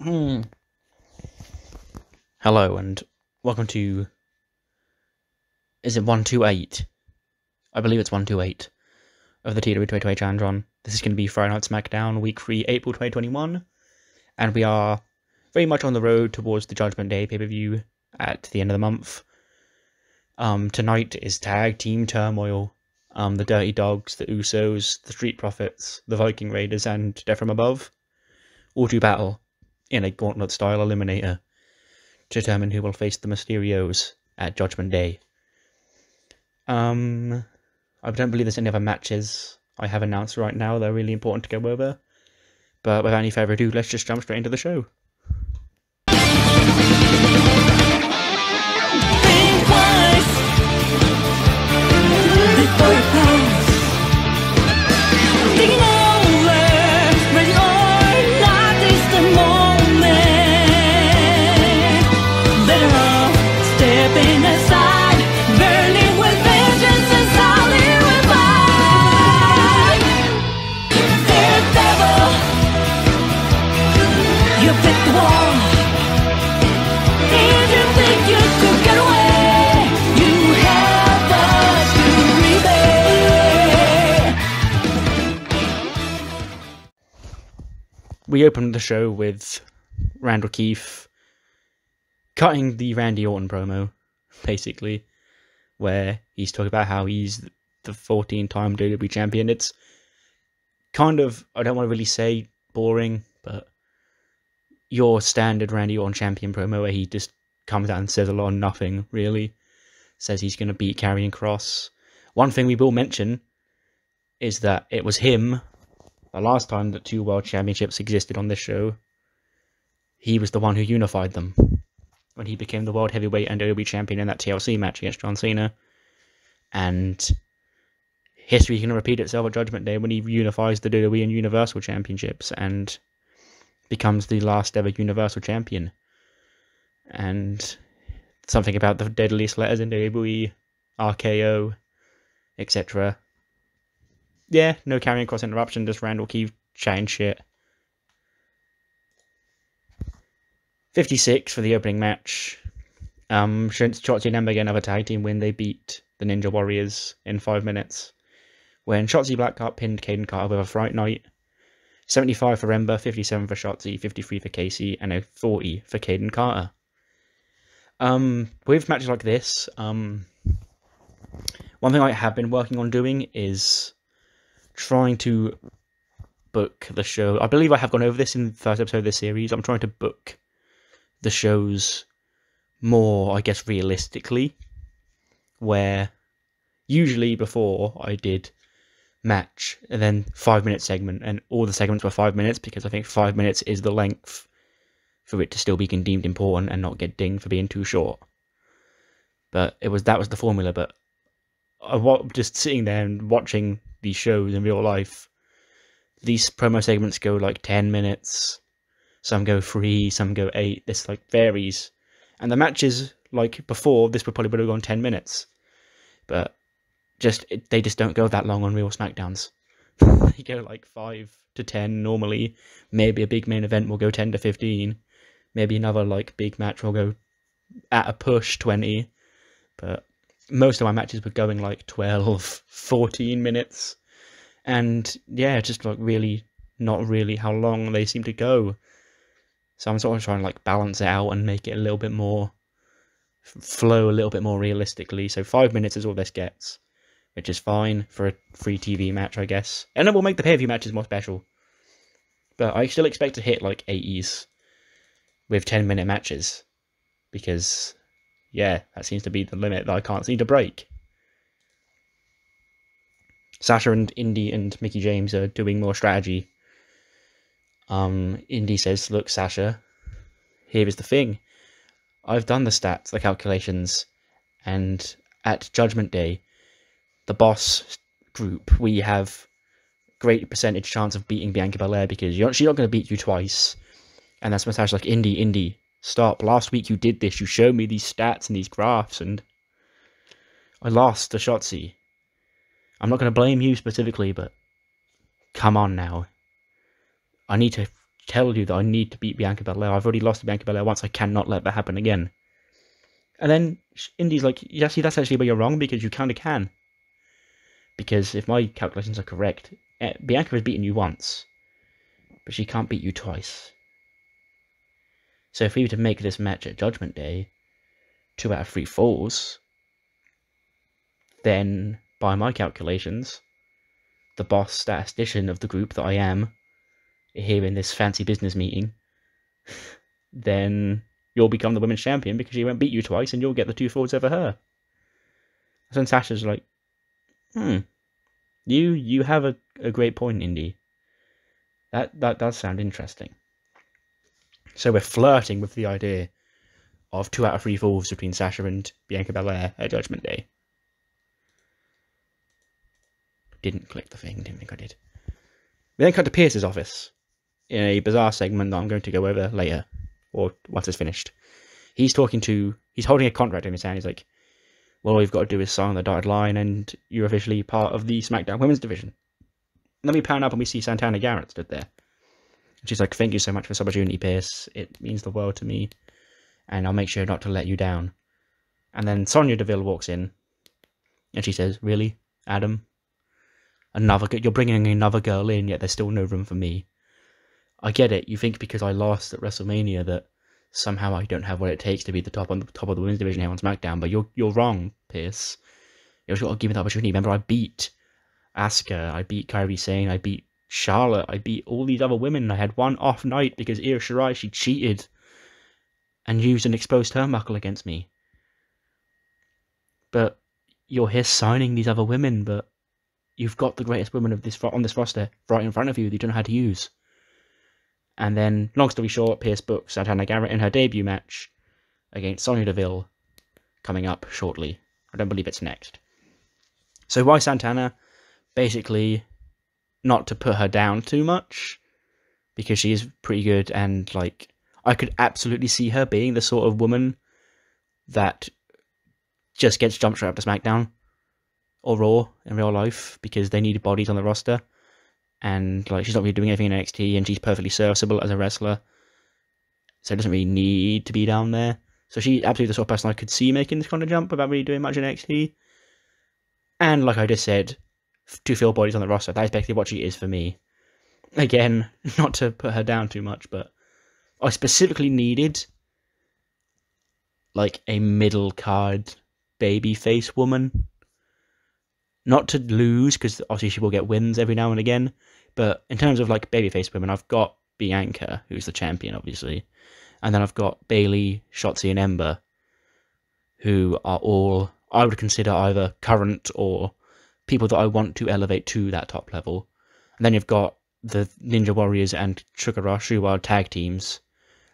Hello and welcome to, is it 128? I believe it's 128 of the TEW 2020 Challenge Run. This is going to be Friday Night SmackDown, week 3, April 2021, and we are very much on the road towards the Judgment Day pay-per-view at the end of the month. Tonight is Tag Team Turmoil. The Dirty Dogs, the Usos, the Street Profits, the Viking Raiders, and Death from Above all do battle in a gauntlet-style eliminator to determine who will face the Mysterios at Judgment Day. I don't believe there's any other matches I have announced right now that are really important to go over. But without any further ado, let's just jump straight into the show. Think twice before you pass. Thinking over, ready or not, is the moment. Better off stepping aside, burning with vengeance and solid revive. Dear devil, you pick the wall. If you think you could get away, you have us to repay. We opened the show with Randall Keefe cutting the Randy Orton promo, basically, where he's talking about how he's the 14-time WWE champion. It's kind of, I don't want to really say boring, but your standard Randy Orton champion promo where he just comes out and says a lot of nothing, really. Says he's going to beat Karrion Kross. One thing we will mention is that it was him, the last time that 2 world championships existed on this show, he was the one who unified them when he became the world heavyweight and WWE champion in that TLC match against John Cena. And history is going to repeat itself at Judgment Day when he unifies the WWE and Universal Championships and becomes the last ever Universal Champion. And something about the deadliest letters in WWE, RKO, etc. Yeah, no Karrion Kross interruption, just Randall Keefe chatting shit. 56 for the opening match. Shotzi and Ember get another tag team win. They beat the Ninja Warriors in 5 minutes, when Shotzi Blackheart pinned Caden Carter with a Fright Night. 75 for Ember, 57 for Shotzi, 53 for Casey, and a 40 for Caden Carter. With matches like this, one thing I have been working on doing is trying to book the show. I believe I have gone over this in the first episode of this series. I'm trying to book the shows more, I guess, realistically, where usually before I did match and then 5-minute segment, and all the segments were 5 minutes because I think 5 minutes is the length for it to still be deemed important and not get dinged for being too short. But that was the formula. But just sitting there and watching these shows in real life, these promo segments go like 10 minutes, some go 3, some go 8. This like varies, and the matches like before this would have gone 10 minutes, but they just don't go that long on real SmackDowns. They go like 5 to 10 normally. Maybe a big main event will go 10 to 15. Maybe another like big match will go at a push 20. But most of my matches were going like 12, 14 minutes. And yeah, just like really not really how long they seem to go. So I'm sort of trying to like balance it out and make it a little bit more flow a little bit more realistically. So 5 minutes is all this gets, which is fine for a free TV match, I guess. And it will make the pay-per-view matches more special. But I still expect to hit like 80s with 10-minute matches, because yeah, that seems to be the limit that I can't seem to break. Sasha and Indy and Mickie James are doing more strategy. Indy says, look, Sasha, here is the thing. I've done the stats, the calculations, and at Judgment Day, the boss group, we have great percentage chance of beating Bianca Belair because she's not going to beat you twice. And that's when Sasha's like, Indy, stop. Last week you did this. You showed me these stats and these graphs, and I lost to Shotzi. I'm not going to blame you specifically, but come on now. I need to tell you that I need to beat Bianca Belair. I've already lost to Bianca Belair once. I cannot let that happen again. And then Indy's like, yeah, see, that's actually where you're wrong, because you kind of can. Because if my calculations are correct, Bianca has beaten you once, but she can't beat you twice. So if we were to make this match at Judgment Day 2 out of 3 falls, then by my calculations, the boss statistician of the group that I am, here in this fancy business meeting, then you'll become the women's champion because she won't beat you twice and you'll get the 2 falls over her. So then Sasha's like, you have a great point, Indy. That does sound interesting. So we're flirting with the idea of 2 out of 3 falls between Sasha and Bianca Belair at Judgment Day. Didn't click the thing, didn't think I did. We then cut to Pierce's office in a bizarre segment that I'm going to go over later, or once it's finished. He's holding a contract in his hand. He's like, well, all you've got to do is sign the dotted line and you're officially part of the SmackDown Women's Division. And then we pan up and we see Santana Garrett stood there. And she's like, thank you so much for this opportunity, Pierce. It means the world to me. And I'll make sure not to let you down. And then Sonya Deville walks in. And she says, really, Adam? You're bringing another girl in, yet there's still no room for me. I get it. You think because I lost at WrestleMania that somehow I don't have what it takes to be the top of the women's division here on SmackDown, but you're wrong, Pierce. You've got to give me the opportunity. Remember, I beat Asuka, I beat Kairi Sane, I beat Charlotte, I beat all these other women. I had one off night because Io Shirai, she cheated and used an exposed turnbuckle against me. But you're here signing these other women, but you've got the greatest women on this roster right in front of you that you don't know how to use. And then, long story short, Pierce books Santana Garrett in her debut match against Sonya Deville coming up shortly. I don't believe it's next. So why Santana? Basically, not to put her down too much, because she is pretty good, and like I could absolutely see her being the sort of woman that just gets jumped straight up to SmackDown or Raw in real life because they need bodies on the roster. And like she's not really doing anything in NXT, and she's perfectly serviceable as a wrestler, so it doesn't really need to be down there. So she's absolutely the sort of person I could see making this kind of jump without really doing much in NXT. And like I just said, to fill bodies on the roster, that is basically what she is for me. Again, not to put her down too much, but I specifically needed like a middle card babyface woman. Not to lose, because obviously she will get wins every now and again, but in terms of like babyface women, I've got Bianca, who's the champion, obviously, and then I've got Bayley, Shotzi, and Ember, who are all, I would consider either current or people that I want to elevate to that top level. And then you've got the Ninja Warriors and Sugar Rush, who are tag teams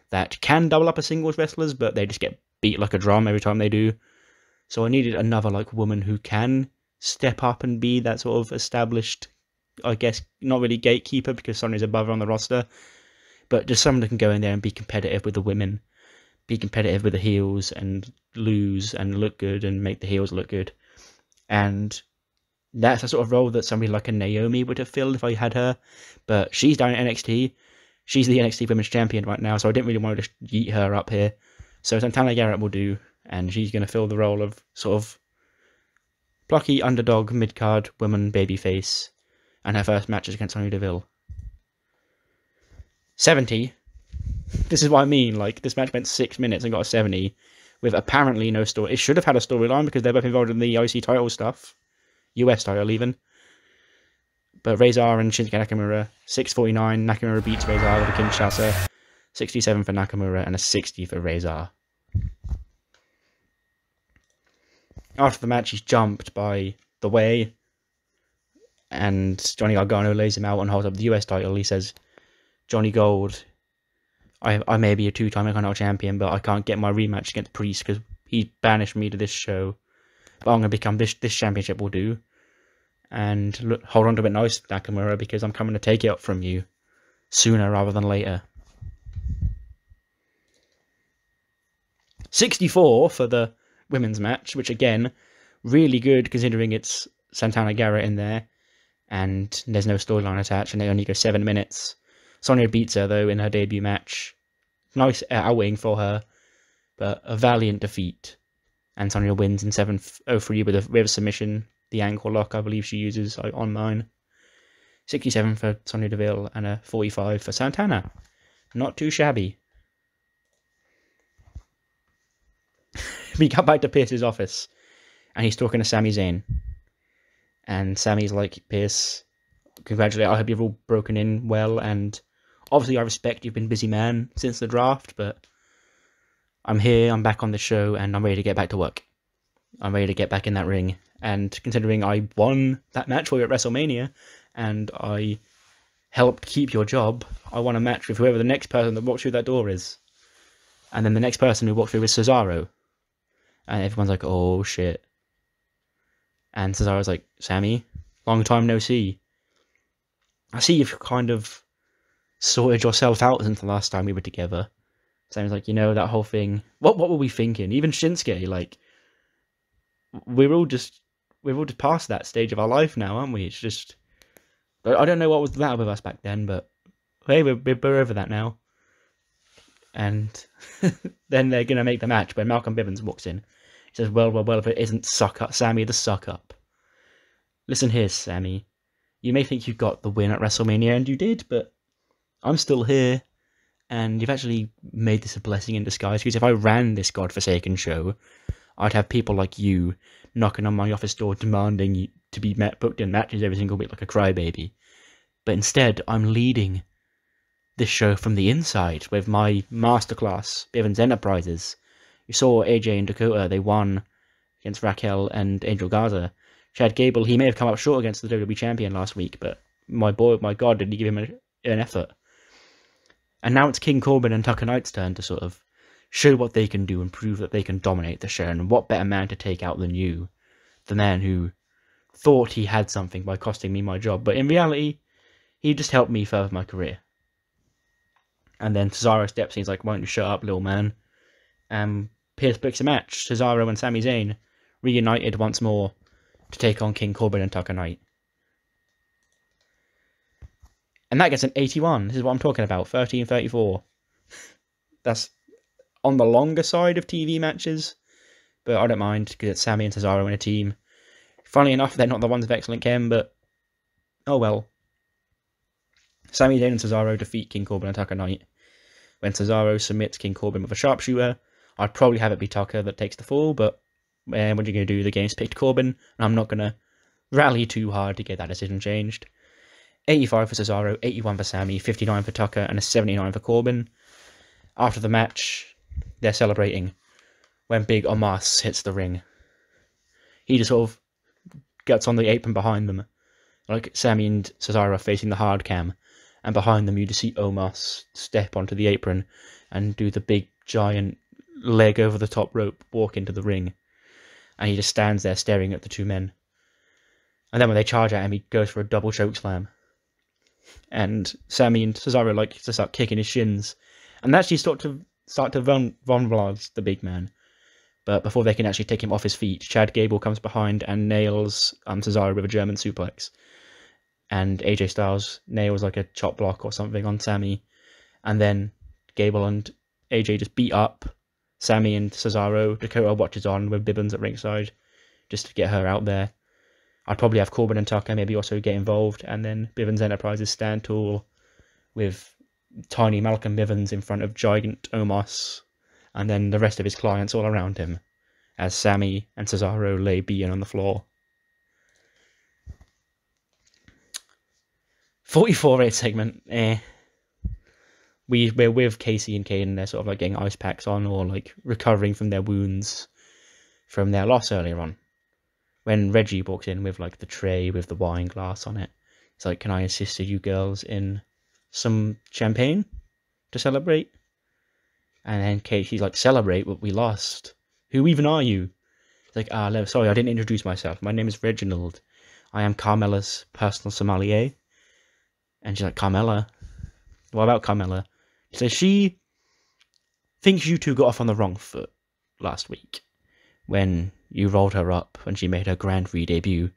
that can double up as singles wrestlers, but they just get beat like a drum every time they do. So I needed another like woman who can step up and be that sort of established, I guess, not really gatekeeper because Sonya's above her on the roster, but just someone that can go in there and be competitive with the women, be competitive with the heels and lose and look good and make the heels look good. And that's the sort of role that somebody like a Naomi would have filled if I had her, but she's down at NXT. She's the NXT Women's Champion right now, so I didn't really want to just yeet her up here. So Santana Garrett will do, and she's going to fill the role of sort of plucky underdog mid-card woman babyface, and her first match is against Sonya Deville. 70. This is what I mean, like, this match went 6 minutes and got a 70, with apparently no story. It should have had a storyline because they're both involved in the IC title stuff. US title, even. But Razor and Shinsuke Nakamura, 6:49, Nakamura beats Razor with a Kinshasa, 67 for Nakamura, and a 60 for Razor. After the match, he's jumped by The Way, and Johnny Gargano lays him out and holds up the US title. He says, Johnny Gold, I may be a 2-time Intercontinental Champion, but I can't get my rematch against Priest because he banished me to this show. But I'm going to become this championship will do. And look, hold on to it nice, Nakamura, because I'm coming to take it up from you sooner rather than later. 64 for the women's match, which again, really good considering it's Santana Garrett in there and there's no storyline attached and they only go 7 minutes. Sonya beats her, though, in her debut match. Nice outing for her, but a valiant defeat. And Sonya wins in 7:03 with a submission, the ankle lock I believe she uses on mine. 67 for Sonya Deville and a 45 for Santana. Not too shabby. We got back to Pierce's office, and he's talking to Sami Zayn. And Sami's like, Pierce, congratulate, I hope you've all broken in well, and obviously I respect you've been a busy man since the draft, but I'm here, I'm back on the show, and I'm ready to get back to work. I'm ready to get back in that ring, and considering I won that match for you at WrestleMania, and I helped keep your job, I want a match with whoever the next person that walks through that door is. And then the next person who walks through is Cesaro. And everyone's like, oh shit. And Cesaro's like, Sami, long time no see. I see you've kind of sorted yourself out since the last time we were together. Sami's like, that whole thing. What were we thinking? Even Shinsuke, like, we're all just past that stage of our life now, aren't we? It's just, I don't know what was the matter with us back then, but hey, we're over that now. And then they're gonna make the match, but Malcolm Bivens walks in. He says, well, if it isn't Sami the suck up. Listen here, Sami. You may think you got the win at WrestleMania, and you did, but I'm still here, and you've actually made this a blessing in disguise, because if I ran this godforsaken show, I'd have people like you knocking on my office door demanding to be booked in matches every single week like a crybaby. But instead, I'm leading this show from the inside with my masterclass, Bivens Enterprises. You saw AJ and Dakota, they won against Raquel and Angel Garza. Chad Gable, he may have come up short against the WWE champion last week, but my God, did he give him an effort. And now it's King Corbin and Tucker Knight's turn to sort of show what they can do and prove that they can dominate the show. And what better man to take out than you, the man who thought he had something by costing me my job, but in reality, he just helped me further my career. And then Cesaro steps in, he's like, why don't you shut up, little man? Pierce books a match. Cesaro and Sami Zayn reunited once more to take on King Corbin and Tucker Knight. And that gets an 81. This is what I'm talking about. 13:34. That's on the longer side of TV matches, but I don't mind because it's Sami and Cesaro in a team. Funnily enough, they're not the ones of excellent chem, but oh well. Sami Zayn and Cesaro defeat King Corbin and Tucker Knight. When Cesaro submits King Corbin with a sharpshooter, I'd probably have it be Tucker that takes the fall, but what are you going to do? The game's picked Corbin, and I'm not going to rally too hard to get that decision changed. 85 for Cesaro, 81 for Sami, 59 for Tucker, and a 79 for Corbin. After the match, they're celebrating when big Omos hits the ring. He just sort of gets on the apron behind them, like Sami and Cesaro are facing the hard cam, and behind them you just see Omos step onto the apron and do the big giant leg over the top rope walk into the ring, and he just stands there staring at the two men. And then when they charge at him, he goes for a double choke slam, and Sami and Cesaro like to start kicking his shins, and actually start to vulnerabilize the big man. But before they can actually take him off his feet, Chad Gable comes behind and nails Cesaro with a German suplex. And AJ Styles nails like a chop block or something on Sami. And then Gable and AJ just beat up Sami and Cesaro. Dakota watches on with Bivens at ringside just to get her out there. I'd probably have Corbin and Tucker maybe also get involved. And then Bivens Enterprises stand tall with tiny Malcolm Bivens in front of giant Omos. And then the rest of his clients all around him as Sami and Cesaro lay being on the floor. 44-8 segment, We're with Casey and Caden, they're sort of like getting ice packs on or like recovering from their wounds from their loss earlier on. When Reggie walks in with like the tray with the wine glass on it, it's like, can I assist you girls in some champagne to celebrate? And then Casey's like, celebrate what we lost? Who even are you? It's like, sorry, I didn't introduce myself. My name is Reginald. I am Carmella's personal sommelier. And she's like, Carmella? What about Carmella? So she thinks you two got off on the wrong foot last week when you rolled her up and she made her Grand Prix debut.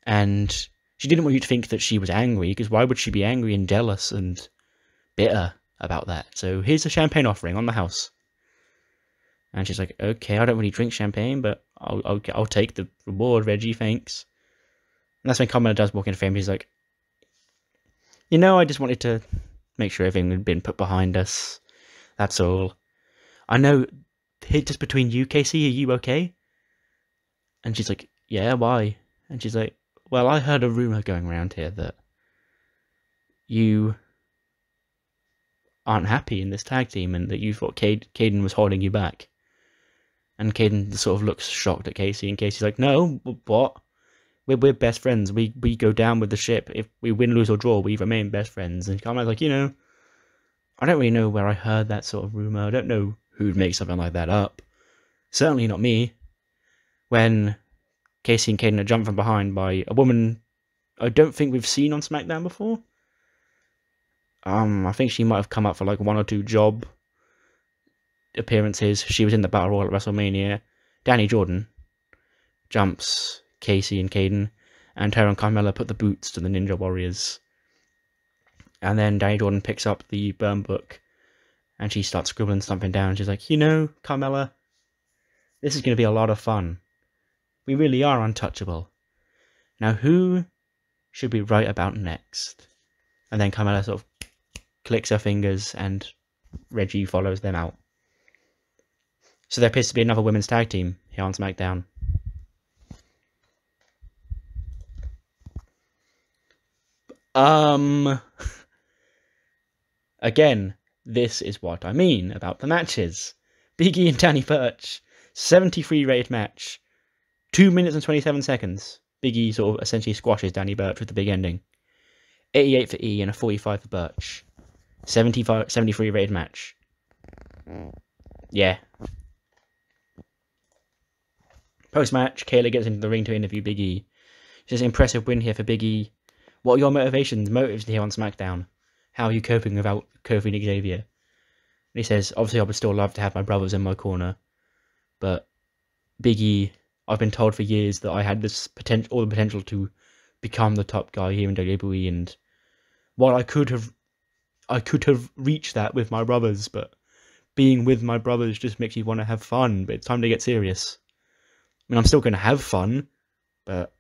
And she didn't want you to think that she was angry, because why would she be angry and jealous and bitter about that. So here's a champagne offering on the house. And she's like, okay, I don't really drink champagne, but I'll take the reward, Reggie, thanks. And that's when Carmella does walk into frame. He's like, I just wanted to make sure everything had been put behind us. That's all. I know, just between you, Casey, are you okay? And she's like, yeah, why? And she's like, well, I heard a rumor going around here that you aren't happy in this tag team and that you thought Caden was holding you back. And Caden sort of looks shocked at Casey, and Casey's like, no, what? We're best friends. We go down with the ship. If we win, lose, or draw, we remain best friends. And Carmella's like, I don't really know where I heard that sort of rumor. I don't know who'd make something like that up. Certainly not me. When Casey and Caden are jumped from behind by a woman I don't think we've seen on SmackDown before. I think she might have come up for like 1 or 2 job appearances. She was in the Battle Royal at WrestleMania. Danny Jordan jumps Casey and Caden, and her and Carmella put the boots to the Ninja Warriors. And then Danny Jordan picks up the burn book, and she starts scribbling something down. She's like, Carmella, this is going to be a lot of fun. We really are untouchable. Now who should we write about next? And then Carmella sort of clicks her fingers, and Reggie follows them out. So there appears to be another women's tag team here on SmackDown. Again, this is what I mean about the matches. Big E and Danny Burch, 73 rated match, 2 minutes and 27 seconds. Big E sort of essentially squashes Danny Burch with the big ending. 88 for E and a 45 for Burch. 73 rated match. Yeah. Post-match, Kayla gets into the ring to interview Big E. She says, impressive win here for Big E. What are your motives here on SmackDown? How are you coping without Kofi and Xavier? And he says, obviously I would still love to have my brothers in my corner, but Big E, I've been told for years that I had this all the potential to become the top guy here in WWE, and while I could have reached that with my brothers, but being with my brothers just makes me want to have fun, but it's time to get serious. I mean, I'm still going to have fun, but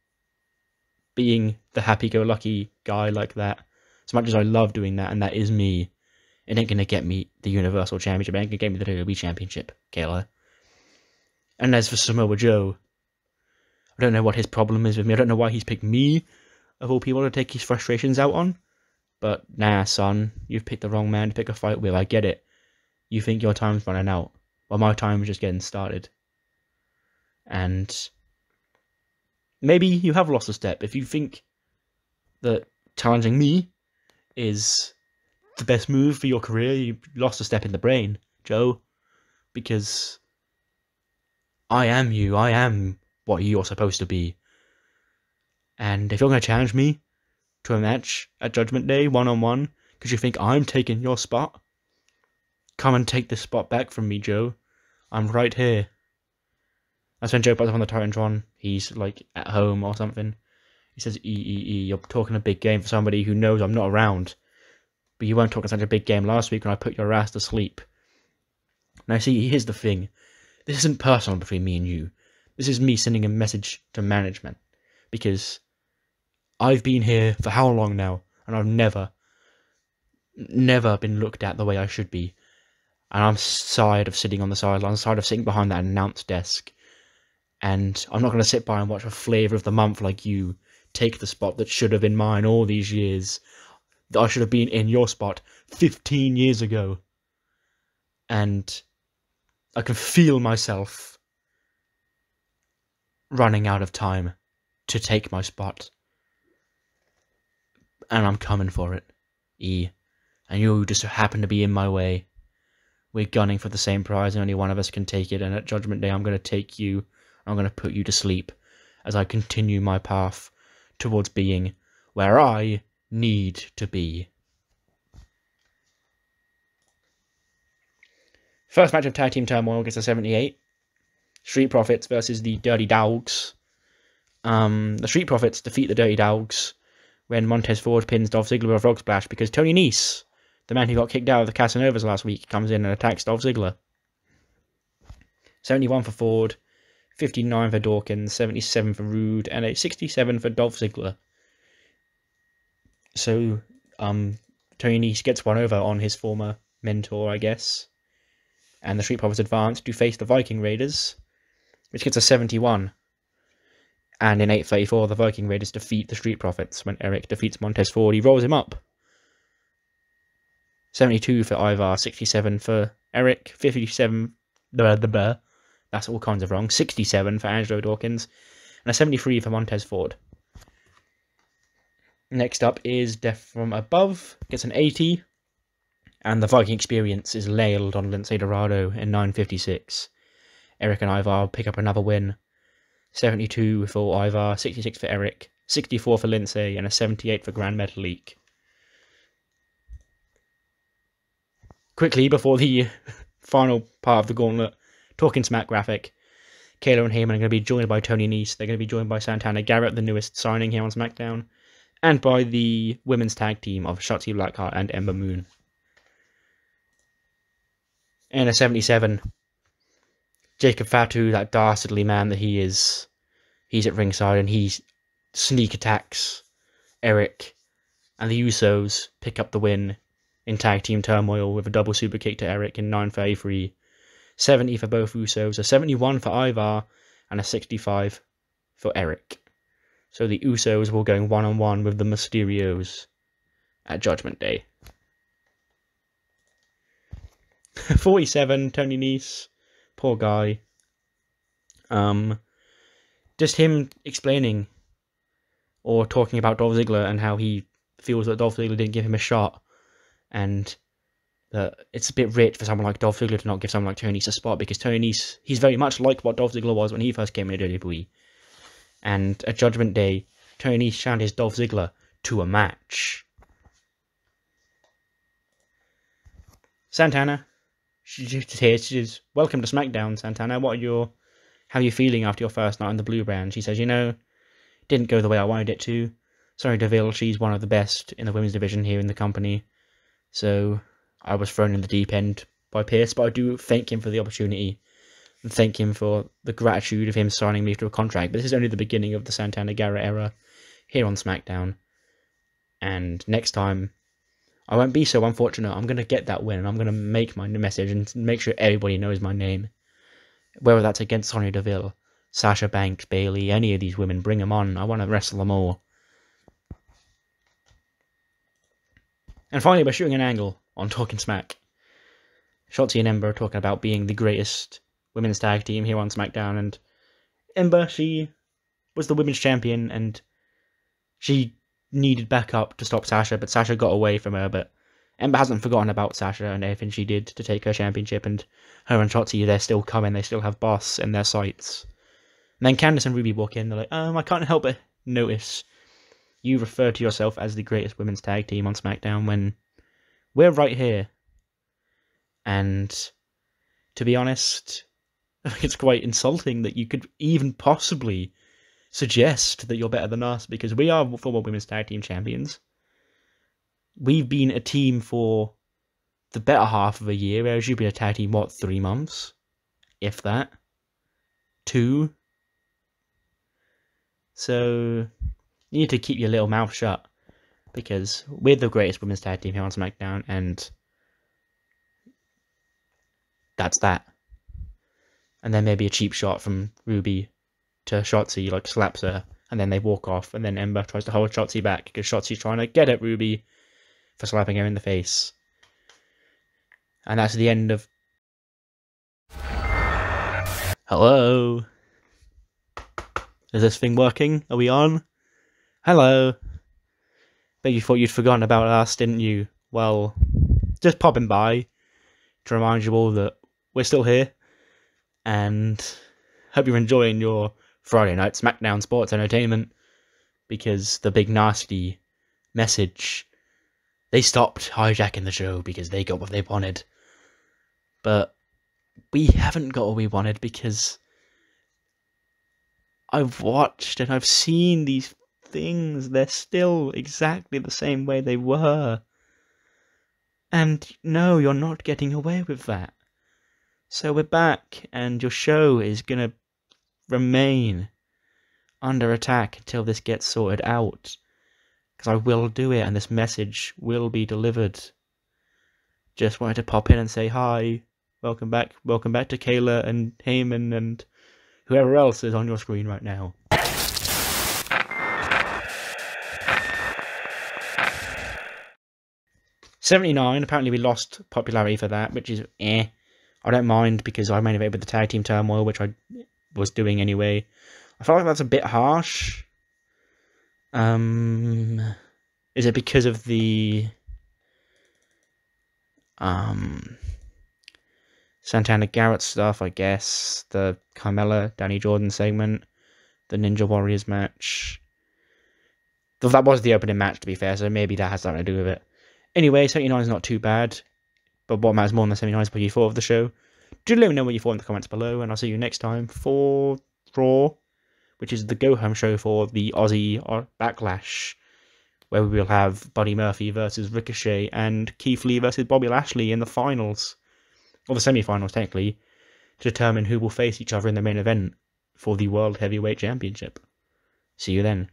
being the happy-go-lucky guy like that, as much as I love doing that, and that is me, it ain't going to get me the Universal Championship, it ain't going to get me the WWE Championship, Kayla. And as for Samoa Joe, I don't know what his problem is with me, I don't know why he's picked me, of all people, to take his frustrations out on, but nah, son, you've picked the wrong man to pick a fight with, I get it. You think your time's running out, well, my time is just getting started. And maybe you have lost a step. If you think that challenging me is the best move for your career, you lost a step in the brain, Joe. Because I am you. I am what you're supposed to be. And if you're going to challenge me to a match at Judgment Day, 1-on-1, because you think I'm taking your spot, come and take this spot back from me, Joe. I'm right here. That's when Joe puts up on the Titantron. He's like at home or something. He says, you're talking a big game for somebody who knows I'm not around. But you weren't talking such a big game last week when I put your ass to sleep. Now see, here's the thing. This isn't personal between me and you. This is me sending a message to management. Because I've been here for how long now? And I've never been looked at the way I should be. And I'm tired of sitting on the sideline. I'm tired of sitting behind that announce desk. And I'm not going to sit by and watch a flavour of the month like you take the spot that should have been mine all these years. That I should have been in your spot 15 years ago. And I can feel myself running out of time to take my spot. And I'm coming for it, E. And you just happen to be in my way. We're gunning for the same prize and only one of us can take it. And at Judgment Day, I'm going to take you. I'm going to put you to sleep as I continue my path towards being where I need to be. First match of Tag Team Turmoil gets a 78. Street Profits versus the Dirty Dogs. The Street Profits defeat the Dirty Dogs when Montez Ford pins Dolph Ziggler with a frog splash because Tony Nese the man who got kicked out of the Casanovas last week, comes in and attacks Dolph Ziggler. 71 for Ford, 59 for Dawkins, 77 for Roode, and a 67 for Dolph Ziggler. So, Tony Nese gets one over on his former mentor, I guess. And the Street Profits advance to face the Viking Raiders, which gets a 71. And in 8:34, the Viking Raiders defeat the Street Profits when Eric defeats Montez Ford. He rolls him up. 72 for Ivar, 67 for Eric, 57... That's all kinds of wrong. 67 for Angelo Dawkins, and a 73 for Montez Ford. Next up is Death from Above, gets an 80, and the Viking Experience is lailed on Lince Dorado in 9:56. Eric and Ivar pick up another win. 72 for Ivar, 66 for Eric, 64 for Lince, and a 78 for Grand Metalik. Quickly, before the final part of the gauntlet, Talking Smack graphic, Kayla and Heyman are going to be joined by Tony Nese. They're going to be joined by Santana Garrett, the newest signing here on SmackDown, and by the women's tag team of Shotzi Blackheart and Ember Moon. And a 77. Jacob Fatu, that dastardly man that he is, he's at ringside and he sneak attacks Eric, and the Usos pick up the win in tag team turmoil with a double super kick to Eric in 9:33. 70 for both Usos, a 71 for Ivar, and a 65 for Eric. So the Usos will go one-on-one with the Mysterios at Judgment Day. 47, Tony Nese, poor guy. Just him explaining or talking about Dolph Ziggler and how he feels that Dolph Ziggler didn't give him a shot, and that it's a bit rich for someone like Dolph Ziggler to not give someone like Tony Nese a spot, because Tony Nese, he's very much like what Dolph Ziggler was when he first came into WWE. And at Judgment Day, Tony Nese challenges Dolph Ziggler to a match. Santana, she's here. She's welcome to SmackDown. Santana, how are you feeling after your first night on the Blue Brand? She says, didn't go the way I wanted it to. Sorry, Deville, she's one of the best in the women's division here in the company. So I was thrown in the deep end by Pierce, but I do thank him for the opportunity and thank him for the gratitude of him signing me to a contract. But this is only the beginning of the Santana Garrett era here on SmackDown. And next time, I won't be so unfortunate. I'm going to get that win, and I'm going to make my message and make sure everybody knows my name. Whether that's against Sonya Deville, Sasha Banks, Bayley, any of these women, bring them on. I want to wrestle them all. And finally, we're shooting an angle on Talking Smack. Shotzi and Ember are talking about being the greatest women's tag team here on SmackDown, and Ember, she was the women's champion, and she needed backup to stop Sasha, but Sasha got away from her, but Ember hasn't forgotten about Sasha and everything she did to take her championship, and her and Shotzi, they're still coming, they still have Boss in their sights. And then Candice and Ruby walk in, they're like, I can't help but notice you refer to yourself as the greatest women's tag team on SmackDown when we're right here. And to be honest, I think it's quite insulting that you could even possibly suggest that you're better than us, because we are former women's tag team champions. We've been a team for the better half of a year, whereas you've been a tag team, 3 months? If that. 2? So you need to keep your little mouth shut, because we're the greatest women's tag team here on SmackDown, and that's that. And then maybe a cheap shot from Ruby to Shotzi, slaps her, and then they walk off, and then Ember tries to hold Shotzi back, because Shotzi's trying to get at Ruby for slapping her in the face. And that's the end of... Hello? Is this thing working? Are we on? Hello? Bet you thought you'd forgotten about us, didn't you? Well, just popping by to remind you all that we're still here, and hope you're enjoying your Friday night SmackDown Sports Entertainment, because the big nasty message, they stopped hijacking the show because they got what they wanted. But we haven't got what we wanted, because I've watched and I've seen these things. They're still exactly the same way they were. And no, you're not getting away with that. So we're back, and your show is gonna remain under attack until this gets sorted out. Because I will do it, and this message will be delivered. Just wanted to pop in and say hi. Welcome back to Kayla and Heyman and whoever else is on your screen right now. '79, apparently we lost popularity for that, which is I don't mind because I main evented with the tag team turmoil, which I was doing anyway. I feel like that's a bit harsh. Is it because of the Santana Garrett stuff, I guess, the Carmella Danny Jordan segment, the Ninja Warriors match? That was the opening match, to be fair, so maybe that has something to do with it. Anyway, 79 is not too bad, but what matters more than the 79 is what you thought of the show. Do let me know what you thought in the comments below, and I'll see you next time for Raw, which is the go-home show for the Aussie Backlash, where we will have Buddy Murphy versus Ricochet and Keith Lee versus Bobby Lashley in the finals, or the semi-finals technically, to determine who will face each other in the main event for the World Heavyweight Championship. See you then.